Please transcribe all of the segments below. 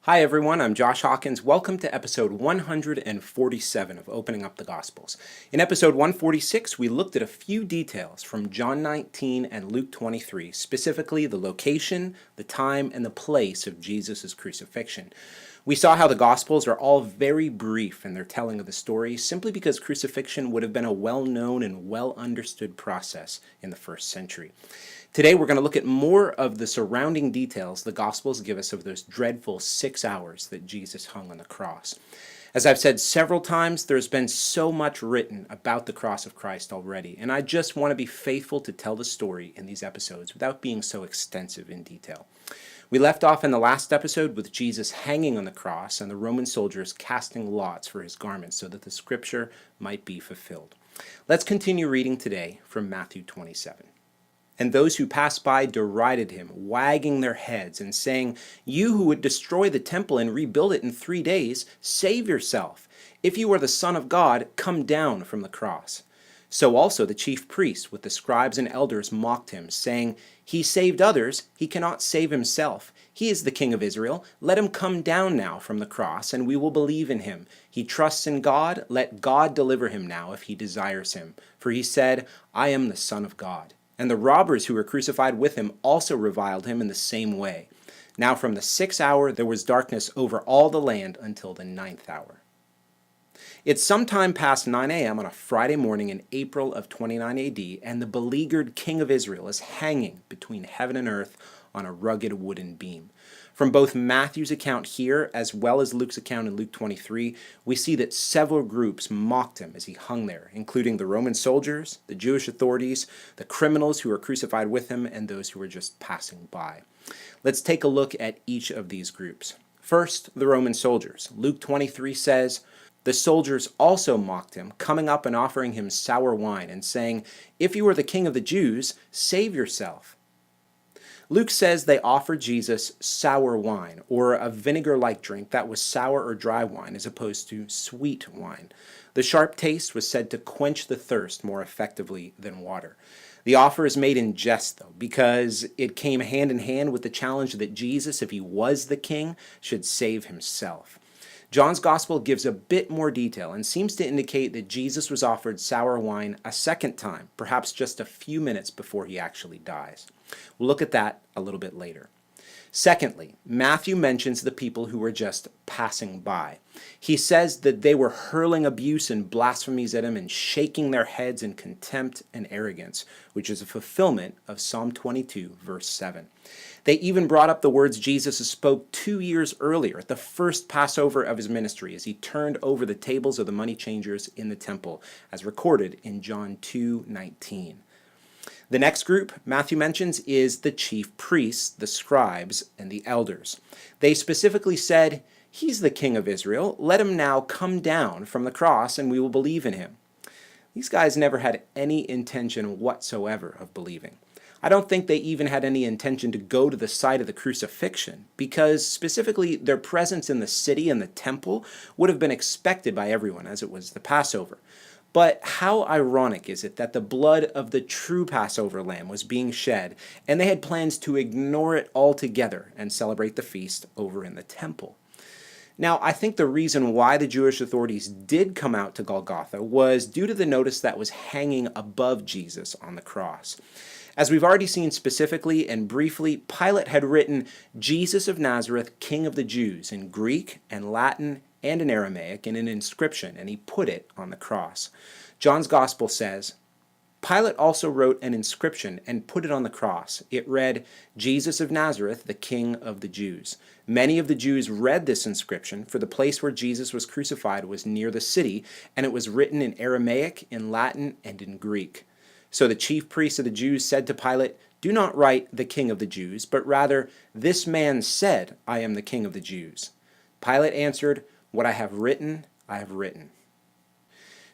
Hi everyone, I'm Josh Hawkins. Welcome to episode 147 of Opening Up the Gospels. In episode 146, we looked at a few details from John 19 and Luke 23, specifically the location, the time, and the place of Jesus' crucifixion. We saw how the Gospels are all very brief in their telling of the story, simply because crucifixion would have been a well-known and well-understood process in the first century. Today we're going to look at more of the surrounding details the Gospels give us of those dreadful 6 hours that Jesus hung on the cross. As I've said several times, there's been so much written about the cross of Christ already, and I just want to be faithful to tell the story in these episodes without being so extensive in detail. We left off in the last episode with Jesus hanging on the cross and the Roman soldiers casting lots for his garments so that the scripture might be fulfilled. Let's continue reading today from Matthew 27. And those who passed by derided him, wagging their heads and saying, "You who would destroy the temple and rebuild it in 3 days, save yourself. If you are the Son of God, come down from the cross." So also the chief priests with the scribes and elders mocked him, saying, "He saved others, he cannot save himself. He is the King of Israel. Let him come down now from the cross, and we will believe in him. He trusts in God. Let God deliver him now if he desires him. For he said, 'I am the Son of God.'" And the robbers who were crucified with him also reviled him in the same way. Now from the 6th hour there was darkness over all the land until the 9th hour. It's sometime past 9 a.m. on a Friday morning in April of 29 AD, and the beleaguered King of Israel is hanging between heaven and earth on a rugged wooden beam. From both Matthew's account here as well as Luke's account in Luke 23, we see that several groups mocked him as he hung there, including the Roman soldiers, the Jewish authorities, the criminals who were crucified with him, and those who were just passing by. Let's take a look at each of these groups. First, the Roman soldiers. Luke 23 says, "The soldiers also mocked him, coming up and offering him sour wine, and saying, 'If you are the king of the Jews, save yourself.'" Luke says they offered Jesus sour wine, or a vinegar-like drink that was sour or dry wine as opposed to sweet wine. The sharp taste was said to quench the thirst more effectively than water. The offer is made in jest, though, because it came hand in hand with the challenge that Jesus, if he was the king, should save himself. John's Gospel gives a bit more detail and seems to indicate that Jesus was offered sour wine a second time, perhaps just a few minutes before he actually dies. We'll look at that a little bit later. Secondly, Matthew mentions the people who were just passing by. He says that they were hurling abuse and blasphemies at him and shaking their heads in contempt and arrogance, which is a fulfillment of Psalm 22, verse 7. They even brought up the words Jesus spoke 2 years earlier at the first Passover of his ministry as he turned over the tables of the money changers in the temple, as recorded in John 2:19. The next group Matthew mentions is the chief priests, the scribes, and the elders. They specifically said, "He's the King of Israel. Let him now come down from the cross and we will believe in him." These guys never had any intention whatsoever of believing. I don't think they even had any intention to go to the site of the crucifixion, because specifically their presence in the city and the temple would have been expected by everyone, as it was the Passover. But how ironic is it that the blood of the true Passover lamb was being shed, and they had plans to ignore it altogether and celebrate the feast over in the temple. Now, I think the reason why the Jewish authorities did come out to Golgotha was due to the notice that was hanging above Jesus on the cross. As we've already seen specifically and briefly, Pilate had written "Jesus of Nazareth, King of the Jews" in Greek and Latin and in Aramaic in an inscription, and he put it on the cross. John's Gospel says, "Pilate also wrote an inscription and put it on the cross. It read, 'Jesus of Nazareth, the King of the Jews.' Many of the Jews read this inscription, for the place where Jesus was crucified was near the city, and it was written in Aramaic, in Latin, and in Greek. So the chief priests of the Jews said to Pilate, 'Do not write the King of the Jews, but rather, this man said, I am the King of the Jews.' Pilate answered, 'What I have written, I have written.'"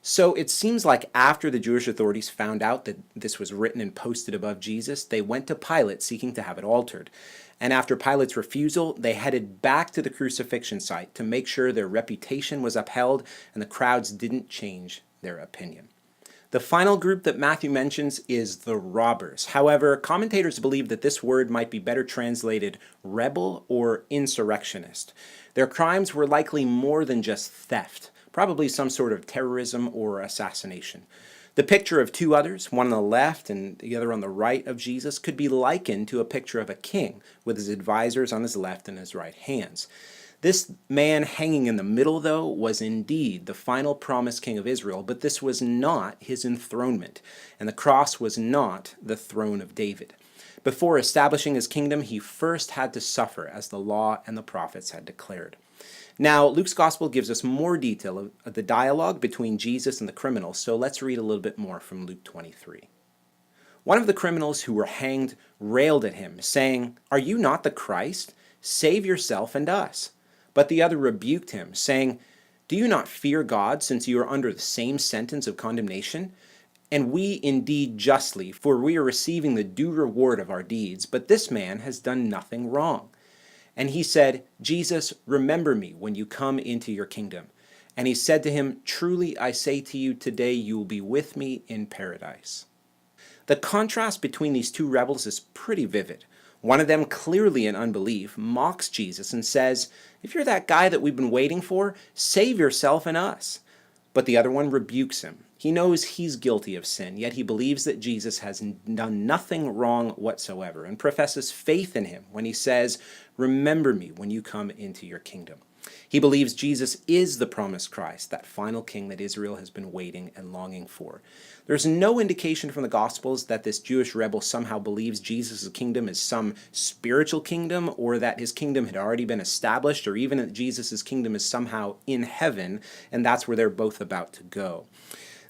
So it seems like after the Jewish authorities found out that this was written and posted above Jesus, they went to Pilate seeking to have it altered. And after Pilate's refusal, they headed back to the crucifixion site to make sure their reputation was upheld and the crowds didn't change their opinion. The final group that Matthew mentions is the robbers. However, commentators believe that this word might be better translated rebel or insurrectionist. Their crimes were likely more than just theft, probably some sort of terrorism or assassination. The picture of two others, one on the left and the other on the right of Jesus, could be likened to a picture of a king with his advisors on his left and his right hands. This man hanging in the middle, though, was indeed the final promised king of Israel, but this was not his enthronement, and the cross was not the throne of David. Before establishing his kingdom, he first had to suffer as the law and the prophets had declared. Now, Luke's gospel gives us more detail of the dialogue between Jesus and the criminals, so let's read a little bit more from Luke 23. One of the criminals who were hanged railed at him, saying, "Are you not the Christ? Save yourself and us." But the other rebuked him, saying, "Do you not fear God, since you are under the same sentence of condemnation? And we indeed justly, for we are receiving the due reward of our deeds, but this man has done nothing wrong." And he said, "Jesus, remember me when you come into your kingdom." And he said to him, "Truly I say to you, today you will be with me in paradise." The contrast between these two rebels is pretty vivid. One of them, clearly in unbelief, mocks Jesus and says, "If you're that guy that we've been waiting for, save yourself and us." But the other one rebukes him. He knows he's guilty of sin, yet he believes that Jesus has done nothing wrong whatsoever and professes faith in him when he says, "Remember me when you come into your kingdom." He believes Jesus is the promised Christ, that final king that Israel has been waiting and longing for. There's no indication from the Gospels that this Jewish rebel somehow believes Jesus' kingdom is some spiritual kingdom, or that his kingdom had already been established, or even that Jesus' kingdom is somehow in heaven, and that's where they're both about to go.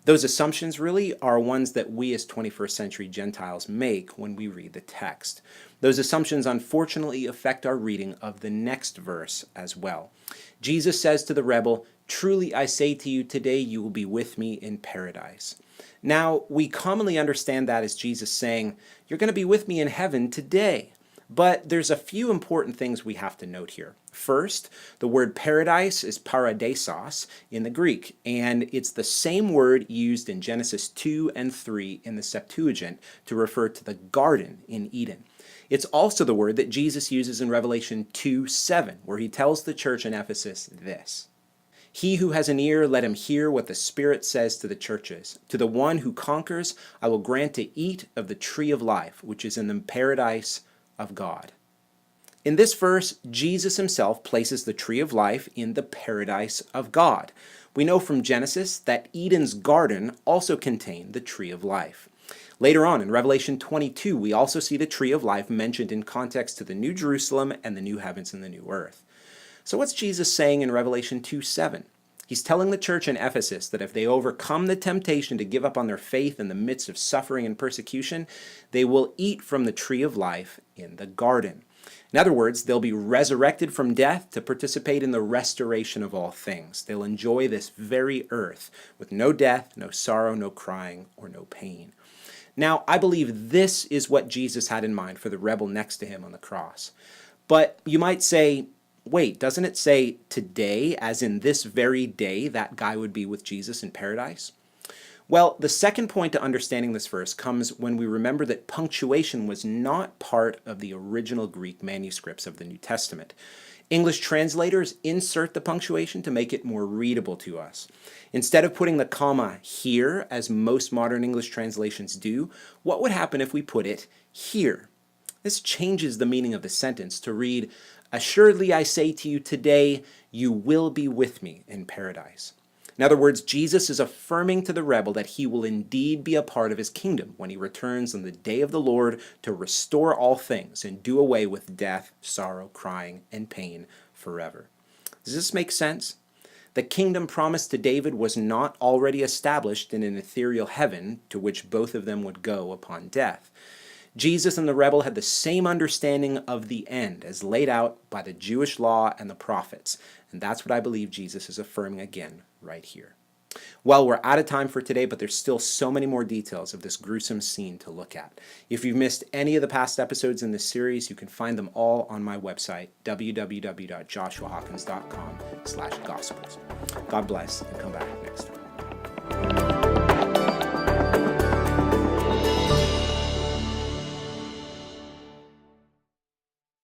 Those assumptions really are ones that we as 21st century Gentiles make when we read the text. Those assumptions unfortunately affect our reading of the next verse as well. Jesus says to the rebel, "Truly I say to you, today you will be with me in paradise." Now, we commonly understand that as Jesus saying, "You're going to be with me in heaven today." But there's a few important things we have to note here. First, the word paradise is paradisos in the Greek, and it's the same word used in Genesis 2 and 3 in the Septuagint to refer to the garden in Eden. It's also the word that Jesus uses in Revelation 2:7, where he tells the church in Ephesus this: "He who has an ear, let him hear what the Spirit says to the churches. To the one who conquers, I will grant to eat of the tree of life, which is in the paradise of God." In this verse, Jesus himself places the tree of life in the paradise of God. We know from Genesis that Eden's garden also contained the tree of life. Later on in Revelation 22, we also see the tree of life mentioned in context to the New Jerusalem and the new heavens and the new earth. So what's Jesus saying in Revelation 2:7? He's telling the church in Ephesus that if they overcome the temptation to give up on their faith in the midst of suffering and persecution, they will eat from the tree of life in the garden. In other words, they'll be resurrected from death to participate in the restoration of all things. They'll enjoy this very earth with no death, no sorrow, no crying, or no pain. Now, I believe this is what Jesus had in mind for the rebel next to him on the cross. But you might say, wait, doesn't it say today, as in this very day, that guy would be with Jesus in paradise? Well, the second point to understanding this verse comes when we remember that punctuation was not part of the original Greek manuscripts of the New Testament. English translators insert the punctuation to make it more readable to us. Instead of putting the comma here, as most modern English translations do, what would happen if we put it here? This changes the meaning of the sentence to read, "Assuredly I say to you today, you will be with me in paradise." In other words, Jesus is affirming to the rebel that he will indeed be a part of his kingdom when he returns on the day of the Lord to restore all things and do away with death, sorrow, crying, and pain forever. Does this make sense? The kingdom promised to David was not already established in an ethereal heaven to which both of them would go upon death. Jesus and the rebel had the same understanding of the end as laid out by the Jewish law and the prophets, and that's what I believe Jesus is affirming again right here. Well, we're out of time for today, but there's still so many more details of this gruesome scene to look at. If you've missed any of the past episodes in this series, you can find them all on my website, www.joshuahawkins.com/gospels. God bless, and come back next time.